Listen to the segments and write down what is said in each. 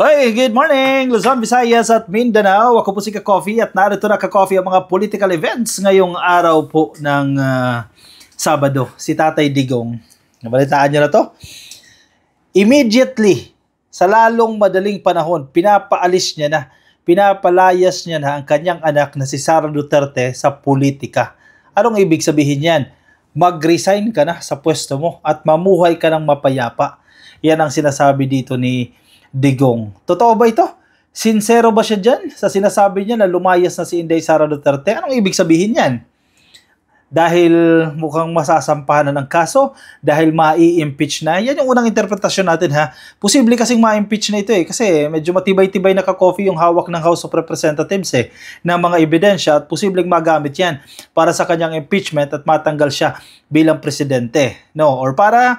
Hey, good morning, Luzon, Visayas at Mindanao. Ako po si Ka-Coffee at narito na Ka-Coffee ang mga political events ngayong araw po ng Sabado. Si Tatay Digong. Nabalitaan niyo na to? Immediately, sa lalong madaling panahon, pinapaalis niya na, pinapalayas niya na ang kanyang anak na si Sara Duterte sa politika. Anong ibig sabihin yan? Mag-resign ka na sa pwesto mo at mamuhay ka ng mapayapa. Yan ang sinasabi dito ni Digong. Totoo ba ito? Sincero ba siya dyan sa sinasabi niya na lumayas na si Inday Sara Duterte? Anong ibig sabihin yan? Dahil mukhang masasampahan na ng kaso? Dahil mai-impeach na? Yan yung unang interpretasyon natin ha. Posible kasing ma-impeach na ito kasi medyo matibay-tibay na Ka-Coffee yung hawak ng House of Representatives ng mga ebidensya at posibleng magamit yan para sa kanyang impeachment at matanggal siya bilang presidente. No? Or para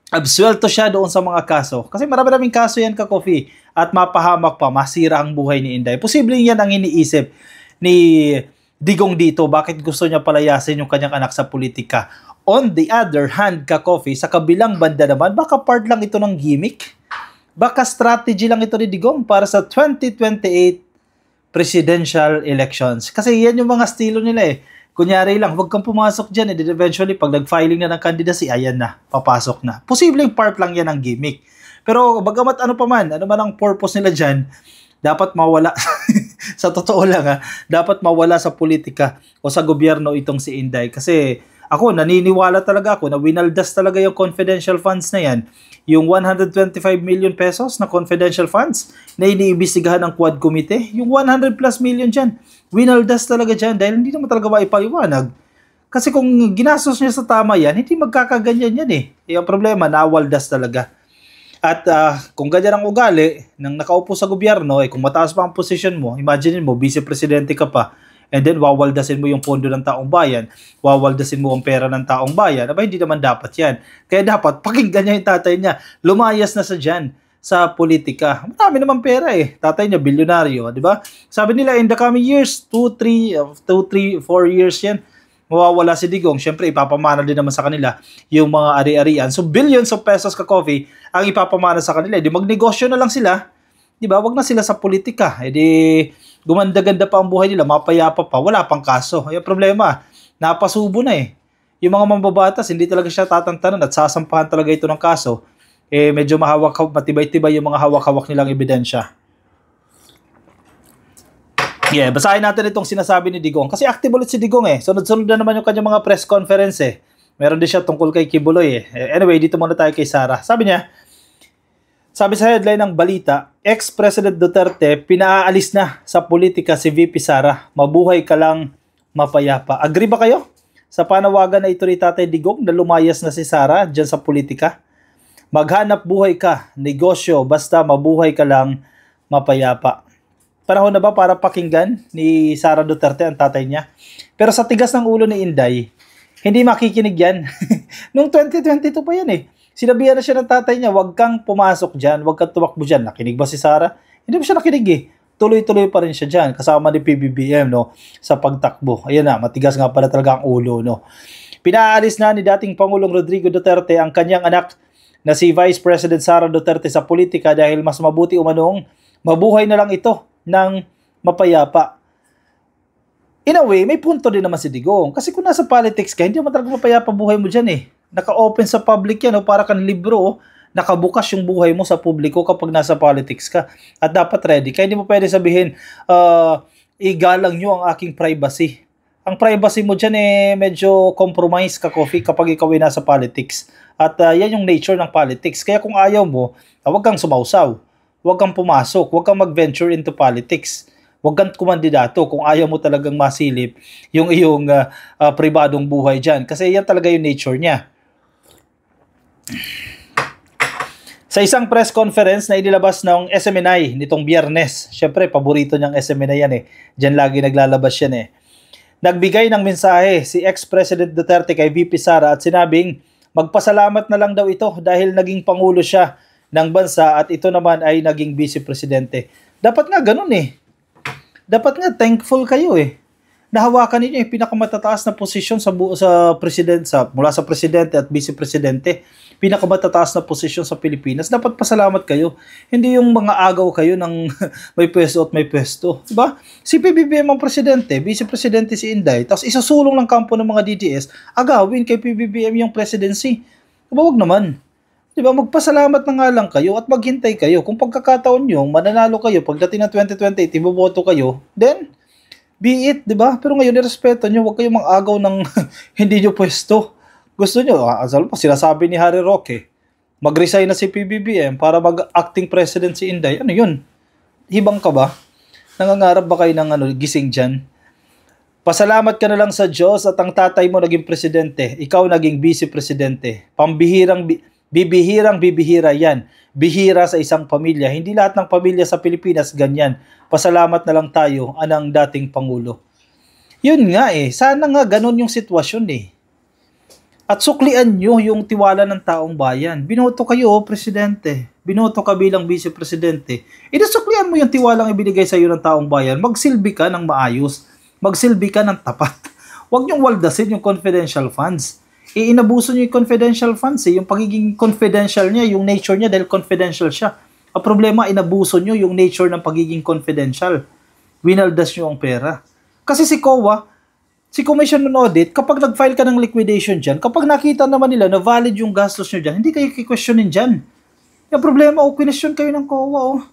absuelto siya doon sa mga kaso. Kasi marami-raming kaso yan, Ka-Coffee. At mapahamak pa, masira ang buhay ni Inday. Posibleng yan ang iniisip ni Digong dito. Bakit gusto niya palayasin yung kanyang anak sa politika? On the other hand, Ka-Coffee, sa kabilang banda naman, baka part lang ito ng gimmick. Baka strategy lang ito ni Digong para sa 2028 presidential elections. Kasi yan yung mga estilo nila Kunyari lang, huwag kang pumasok dyan. Then eventually, pag nag-filing na ng candidacy, ayan na, papasok na. Posibleng part lang yan ng gimmick. Pero bagamat ano man ang purpose nila dyan, dapat mawala, sa totoo lang dapat mawala sa politika o sa gobyerno itong si Inday. Kasi ako, naniniwala talaga ako na winaldas talaga yung confidential funds na yan. Yung 125 million pesos na confidential funds na iniimbestigahan ng Quad Committee, yung 100 plus million dyan, winaldas talaga dyan dahil hindi naman talaga maipaliwanag. Kasi kung ginastos niya sa tama yan, hindi magkakaganyan yan Yung problema, nawaldas talaga. At kung ganyan ang ugali ng nakaupo sa gobyerno, kung mataas pa ang posisyon mo, imagine mo, vice-presidente ka pa, and then wawaldasin mo yung pondo ng taong bayan, wawaldasin mo ang pera ng taong bayan, hindi naman dapat yan. Kaya dapat, pakinggan niya yung tatay niya, lumayas na sa dyan sa politika. Marami naman pera Tatay niya, bilyonaryo, di ba? Sabi nila, in the coming years, 2, 3, 4 years yan, mawawala si Digong. Siyempre, ipapamana din naman sa kanila yung mga ari-arian. So, billions of pesos Ka-Coffee ang ipapamana sa kanila. Di magnegosyo na lang sila. Di ba? Wag na sila sa politika. Di gumanda-ganda pa ang buhay nila, mapayapa pa, wala pang kaso. Yung problema, napasubo na Yung mga mambabatas, hindi talaga siya tatantanan at sasampahan talaga ito ng kaso. Medyo matibay-tibay yung mga hawak-hawak nilang ebidensya. Basahin natin itong sinasabi ni Digong. Kasi active ulit si Digong Sunod-sunod na naman yung kanyang mga press conference Meron din siya tungkol kay Kibuloy Anyway, dito muna tayo kay Sara. Sabi sa headline ng balita, ex-President Duterte pinaalis na sa politika si VP Sara. Mabuhay ka lang mapayapa. Agree ba kayo sa panawagan na ito ni Tatay Digong na lumayas na si Sara dyan sa politika? Maghanap buhay ka, negosyo, basta mabuhay ka lang mapayapa. Panahon na ba para pakinggan ni Sara Duterte ang tatay niya? Pero sa tigas ng ulo ni Inday, hindi makikinig yan. Noong 2022 pa yan Sinabihan na siya ng tatay niya, huwag kang pumasok dyan, huwag kang tumakbo dyan. Nakinig ba si Sara? Hindi ba siya nakinig Tuloy-tuloy pa rin siya dyan, kasama ni PBBM sa pagtakbo. Ayan na, matigas nga pala talaga ang ulo. Pinaalis na ni dating Pangulong Rodrigo Duterte ang kanyang anak na si Vice President Sara Duterte sa politika dahil mas mabuti umanong mabuhay na lang ito ng mapayapa. In a way, may punto din naman si Digong. Kasi kung nasa politics ka, hindi naman talaga mapayapa buhay mo dyan Naka-open sa public yan para kang libro nakabukas yung buhay mo sa publiko kapag nasa politics ka. At dapat ready. Kaya hindi mo pwede sabihin, igalang nyo ang aking privacy. Ang privacy mo dyan medyo compromise Ka-Coffee kapag ikaw ay nasa politics. At yan yung nature ng politics. Kaya kung ayaw mo, huwag kang sumausaw. Huwag kang pumasok. Huwag kang mag-venture into politics. Huwag kang kumandidato kung ayaw mo talagang masilip yung iyong pribadong buhay dyan. Kasi yan talaga yung nature niya. Sa isang press conference na inilabas ng SMNI nitong Biyernes, syempre, paborito niyang SMNI yan Diyan lagi naglalabas yan Nagbigay ng mensahe si ex-President Duterte kay VP Sara at sinabing magpasalamat na lang daw ito dahil naging pangulo siya ng bansa at ito naman ay naging vice-presidente. Dapat nga ganun Dapat nga thankful kayo Nahawakan ninyo yung pinakamatataas na posisyon sa mula sa presidente at vice-presidente. Pinakamatataas na posisyon sa Pilipinas. Dapat pasalamat kayo. Hindi yung mga agaw kayo ng may pwesto at may pwesto. Diba? Si PBBM ang presidente, vice-presidente si Inday, tapos isusulong ng kampo ng mga DDS, agawin kay PBBM yung presidency. Diba, wag naman. Diba, magpasalamat na nga lang kayo at maghintay kayo. Kung pagkakataon nyo, mananalo kayo, pagdating ng 2028, iboboto kayo, then, be it, di ba? Pero ngayon, irespeto nyo, huwag kayong mag-agaw ng hindi nyo pwesto. Gusto nyo, asal pa, sinasabi ni Harry Roque, mag-resign na si PBBM para mag-acting president si Inday. Ano yun? Hibang ka ba? Nangangarap ba kayo ng gising dyan? Pasalamat ka na lang sa Diyos at ang tatay mo naging presidente, ikaw naging vice-presidente. Bibihira yan. Bihira sa isang pamilya. Hindi lahat ng pamilya sa Pilipinas ganyan. Pasalamat na lang tayo, anang dating Pangulo. Yun nga sana nga ganun yung sitwasyon At suklian nyo yung tiwala ng taong bayan. Binoto kayo, presidente. Binoto ka bilang vice-presidente. Inasuklian mo yung tiwalang ibinigay sa iyo ng taong bayan. Magsilbi ka ng maayos. Magsilbi ka ng tapat. Huwag nyong waldasin yung confidential funds. Inabuso nyo yung confidential funds Yung pagiging confidential niya, yung nature niya dahil confidential siya. Ang problema, inabuso nyo yung nature ng pagiging confidential. Winaldas nyo ang pera. Kasi si COA, si Commission on Audit, kapag nag-file ka ng liquidation dyan, kapag nakita naman nila na valid yung gastos nyo dyan, hindi kayo kikwestiyonin dyan. Yung problema, question kayo ng COA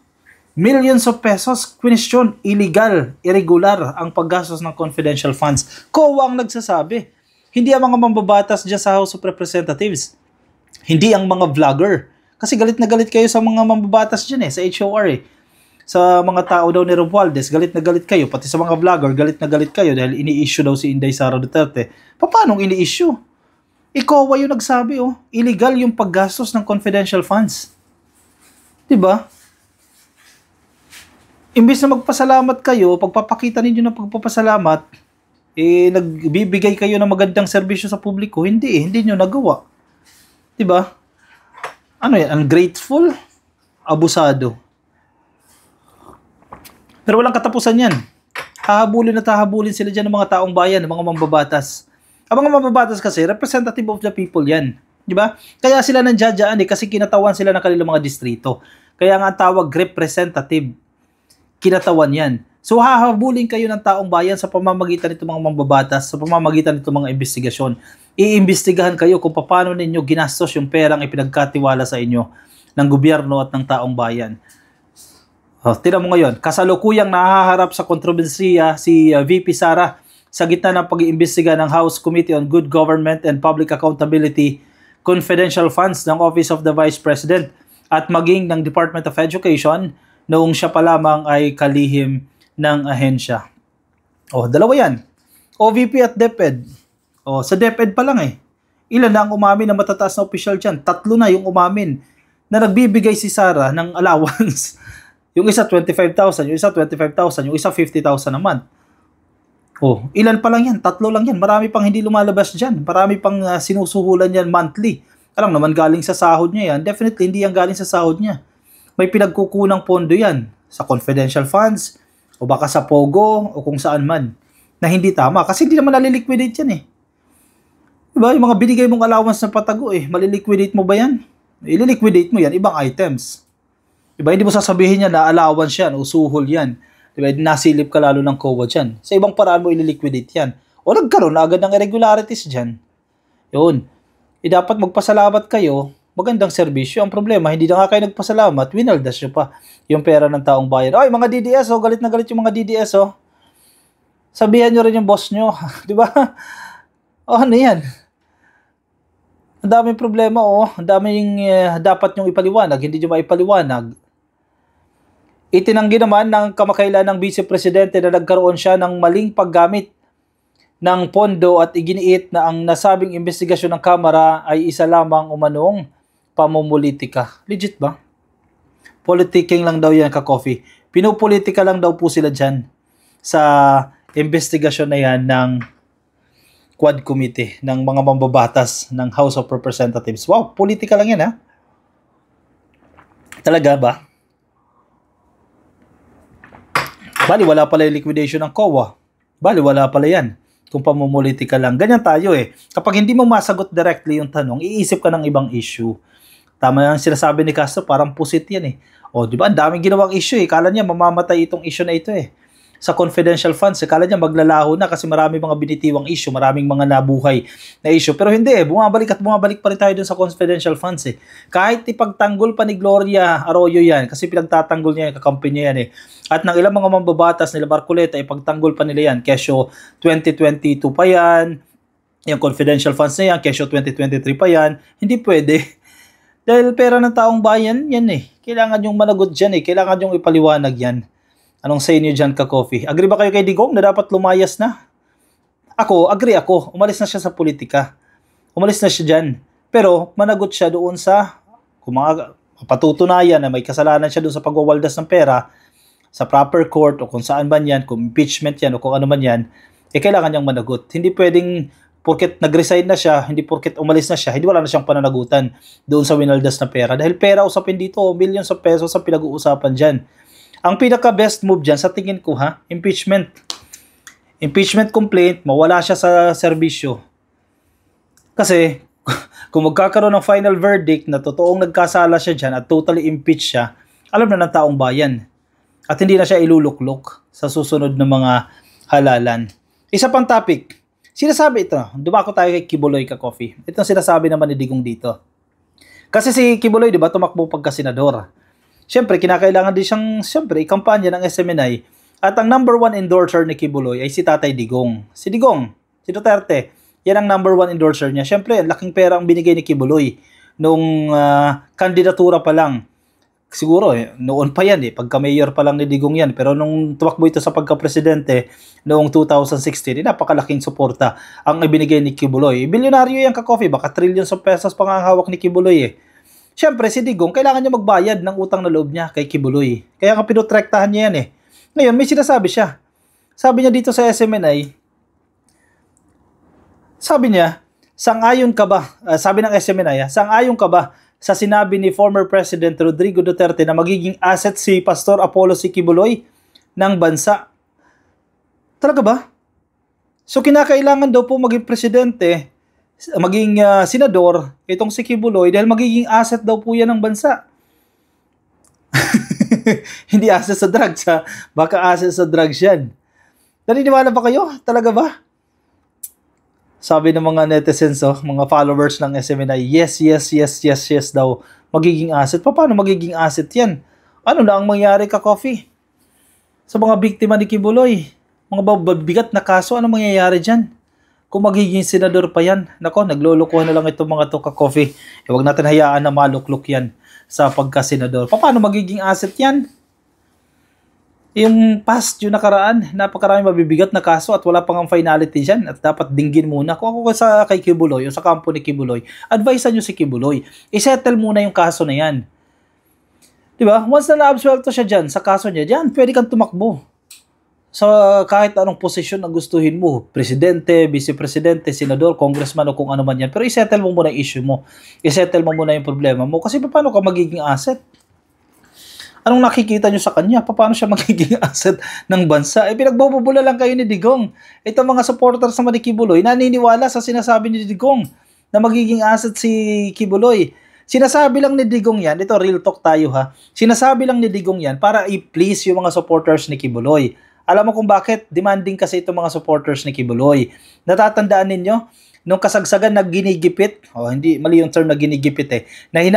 Millions of pesos, question, illegal, irregular ang paggastos ng confidential funds. COA ang nagsasabi. Hindi ang mga mambabatas dyan sa House of Representatives. Hindi ang mga vlogger. Kasi galit na galit kayo sa mga mambabatas dyan sa HOR Sa mga tao daw ni Romualdez, galit na galit kayo. Pati sa mga vlogger, galit na galit kayo dahil ini-issue daw si Inday Sara Duterte. Paano ini-issue? Ikaw yung nagsabi illegal yung paggastos ng confidential funds. Diba? Imbis na magpasalamat kayo, pagpapakita ninyo ng pagpapasalamat, nagbibigay kayo ng magandang serbisyo sa publiko, hindi nyo nagawa. Diba? Ano yan? Ungrateful? Abusado. Pero walang katapusan yan. Hahabulin at hahabulin sila dyan ng mga taong bayan, ng mga mambabatas. Ang mga mambabatas kasi, representative of the people yan. Diba? Kaya sila nandiyadyaan kasi kinatawan sila ng kanilang mga distrito. Kaya nga tawag representative. Kinatawan yan. So hahabulin kayo ng taong bayan sa pamamagitan nito mga mambabatas, sa pamamagitan nito mga investigasyon. Iimbestigahan kayo kung paano ninyo ginastos yung perang ipinagkatiwala sa inyo ng gobyerno at ng taong bayan. Tingnan mo ngayon, kasalukuyang nahaharap sa kontrobersiya si VP Sara sa gitna ng pag-iimbestiga ng House Committee on Good Government and Public Accountability, confidential funds ng Office of the Vice President at maging ng Department of Education noong siya pa lamang ay kalihim ng ahensya. Dalawa yan. OVP at DepEd. Sa DepEd pa lang Ilan na ang umamin na matataas na opisyal dyan? 3 na yung umamin na nagbibigay si Sara ng allowance. Yung isa 25,000, yung isa 25,000, yung isa 50,000 a month. Ilan pa lang yan? 3 lang yan. Marami pang hindi lumalabas dyan. Marami pang sinusuhulan yan monthly. Alam naman galing sa sahod niya yan. Definitely hindi yan galing sa sahod niya. May pinagkukunang pondo yan sa confidential funds, o baka sa Pogo, o kung saan man, na hindi tama. Kasi hindi naman naliliquidate yan Diba? Yung mga binigay mong allowance na patago maliliquidate mo ba yan? Ililiquidate mo yan, ibang items. Diba? Hindi mo sasabihin yan na allowance yan, o suhol yan. Diba? Nasilip ka lalo ng COA dyan. Sa ibang paraan mo ililiquidate yan. O nagkaroon na agad ng irregularities dyan. Yun. Dapat magpasalamat kayo, magandang serbisyo. Ang problema, hindi na nga kayo nagpasalamat, winaldas nyo pa yung pera ng taong bayan. Mga DDS, galit na galit yung mga DDS, Sabihan nyo rin yung boss nyo. Di ba? Ano yan? Ang daming problema, Ang daming dapat nyong ipaliwanag, hindi nyo maipaliwanag. Itinanggi naman ng kamakailan ng Vice Presidente na nagkaroon siya ng maling paggamit ng pondo at iginiit na ang nasabing investigasyon ng Kamara ay isa lamang umanong pamumulitika. Legit ba? Politicking lang daw yan ka-coffee. Pinupolitika lang daw po sila dyan sa investigasyon na yan ng Quad Committee ng mga mambabatas ng House of Representatives. Wow, politika lang yan Talaga ba? Bali, wala pala yung liquidation ng COA. Wala pala yan. Kung pamumulitika lang. Ganyan tayo eh. Kapag hindi mo masagot directly yung tanong, iisip ka ng ibang issue. Tama yung sinasabi ni Castro, parang pusit yan eh. O, di ba? Ang daming ginawang issue eh. Kala niya mamamatay itong issue na ito eh. Sa confidential funds, kala niya maglalaho na kasi marami mga binitiwang issue, maraming mga nabuhay na issue. Pero hindi eh, bumabalik pa rin tayo dun sa confidential funds eh. Kahit ipagtanggol pa ni Gloria Arroyo yan, kasi pinagtatanggol niya yung kakampi niya yan eh. At ng ilang mga mambabatas nila Marcoleta, ipagtanggol pa nila yan. Kesyo 2022 pa yan, yung confidential funds na yan, kesyo 2023 pa yan. Hindi pwede. Dahil pera ng taong bayan, yan eh. Kailangan yung managot dyan eh. Kailangan yung ipaliwanag yan. Anong sa inyo dyan, ka-coffee? Agree ba kayo kay Digong na dapat lumayas na? Agree ako. Umalis na siya sa politika. Umalis na siya dyan. Pero managot siya doon sa, kung mga patutunayan na may kasalanan siya doon sa pagwawaldas ng pera, sa proper court o kung saan man yan, kung impeachment yan o kung ano man yan, kailangan niyang managot. Hindi pwedeng porket nag-resign na siya, hindi porket umalis na siya, hindi wala na siyang pananagutan doon sa winaldas na pera. Dahil pera usapin dito, millions of pesos ang pinag-uusapan dyan. Ang pinaka-best move dyan, sa tingin ko impeachment. Impeachment complaint, mawala siya sa serbisyo. Kasi, kung magkakaroon ng final verdict na totoong nagkasala siya dyan at totally impeach siya, alam na ng taong bayan. At hindi na siya iluluklok sa susunod na mga halalan. Isa pang topic. Sinasabi ito, dumako tayo kay Kibuloy, ka-coffee. Ito sinasabi naman ni Digong dito. Kasi si Kibuloy, di ba, tumakbo pagka-senador. Siyempre, kinakailangan din siyang, ikampanya ng SMNI. At ang number 1 endorser ni Kibuloy ay si Tatay Digong. Si Digong, si Duterte, yan ang number 1 endorser niya. Siyempre, laking pera ang binigay ni Kibuloy nung kandidatura pa lang. Siguro, noon pa yan pagka mayor pa lang ni Digong yan. Pero nung tumakbo ito sa pagka-presidente noong 2016, napakalaking suporta ang ibinigay ni Kibuloy. Bilyonaryo yan, ka-coffee, baka trillions of pesos pang ang hawak ni Kibuloy eh. Siyempre, si Digong, kailangan niya magbayad ng utang na loob niya kay Kibuloy. Kaya nga pinotrektahan niya yan eh. Ngayon, may sinasabi siya. Sabi niya dito sa SMNI, sabi niya, sang-ayon ka ba, sabi ng SMNI, sang-ayon ka ba sa sinabi ni former President Rodrigo Duterte na magiging asset si Pastor Apollo C. Kibuloy ng bansa? Talaga ba? So kinakailangan daw po maging presidente, maging senador, itong si Kibuloy dahil magiging asset daw po yan ng bansa. Hindi asset sa drugs ha? Baka asset sa drugs yan. Naniniwala ba kayo? Talaga ba? Sabi ng mga netizens, mga followers ng SMNI, yes daw, magiging asset. Paano magiging asset yan? Ano na ang mangyari, ka-coffee? Sa mga biktima ni Kibuloy, mga bigat na kaso, ano mangyayari dyan? Kung magiging senador pa yan, nako, naglulukuhan na lang itong mga to, ka-coffee. Huwag natin hayaan na maluklok yan sa pagka-senador. Paano magiging asset yan? Yung past, yung nakaraan, napakarami mabibigat na kaso at wala pang ang finality dyan at dapat dinggin muna. Kung ako sa kay Kibuloy o sa kampo ni Kibuloy, advisean nyo si Kibuloy, isettle muna yung kaso na yan. Diba? Once na na-absuelto siya dyan sa kaso niya, dyan, pwede kang tumakbo. Sa kahit anong posisyon na gustuhin mo, presidente, vice-presidente, senador, congressman o kung ano man yan. Pero isettle mo muna yung issue mo. Isettle mo muna yung problema mo. Kasi paano ka magiging asset? Anong nakikita nyo sa kanya? Paano siya magiging asset ng bansa? Pinagbubula lang kayo ni Digong. Ito mga supporters naman ni Kibuloy, naniniwala sa sinasabi ni Digong na magiging asset si Kibuloy. Sinasabi lang ni Digong yan, ito real talk tayo ha, sinasabi lang ni Digong yan para i-please yung mga supporters ni Kibuloy. Alam mo kung bakit? Demanding kasi itong mga supporters ni Kibuloy. Natatandaan ninyo? Nung kasagsagan na ginigipit, hindi, mali yung term na ginigipit na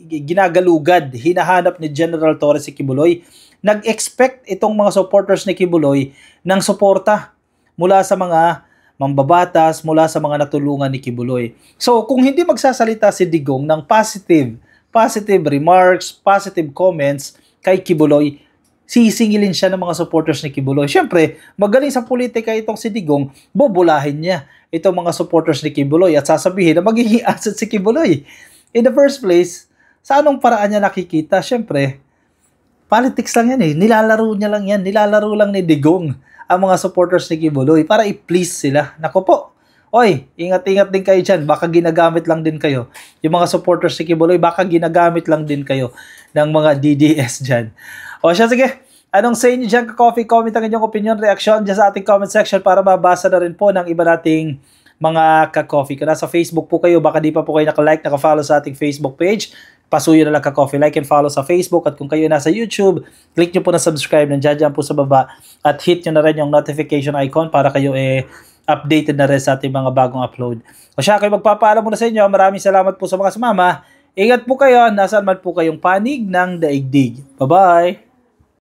ginagalugad, hinahanap ni General Torres si Kibuloy, nag-expect itong mga supporters ni Kibuloy ng suporta mula sa mga mambabatas, mula sa mga natulungan ni Kibuloy. So, kung hindi magsasalita si Digong ng positive remarks, positive comments kay Kibuloy, sisingilin siya ng mga supporters ni Kibuloy. Siyempre, magaling sa politika itong si Digong, bubulahin niya itong mga supporters ni Kibuloy at sasabihin na magiging asset si Kibuloy. In the first place, sa anong paraan niya nakikita? Siyempre, politics lang yan nilalaro niya lang yan. Nilalaro lang ni Digong ang mga supporters ni Kibuloy para i-please sila. Naku po, oy, ingat-ingat din kayo dyan. Baka ginagamit lang din kayo. Yung mga supporters ni Kibuloy, baka ginagamit lang din kayo ng mga DDS dyan. O siya, sige. Anong sa inyo dyan ka-coffee? Comment ang inyong opinion, reaction dyan sa ating comment section para mabasa na rin po ng iba nating mga ka-coffee. Kung nasa Facebook po kayo, baka di pa po kayo naka-like, naka-follow sa ating Facebook page, pasuyo na lang ka-coffee. Like and follow sa Facebook. At kung kayo nasa YouTube, click nyo po na subscribe. Nandiyan po sa baba. At hit nyo na rin yung notification icon para kayo updated na rin sa ating mga bagong upload. O siya, kayo magpapaalam muna sa inyo. Maraming salamat po sa mga sumama. Ingat po kayo. Nasaan man po kayong panig ng daigdig. Bye-bye!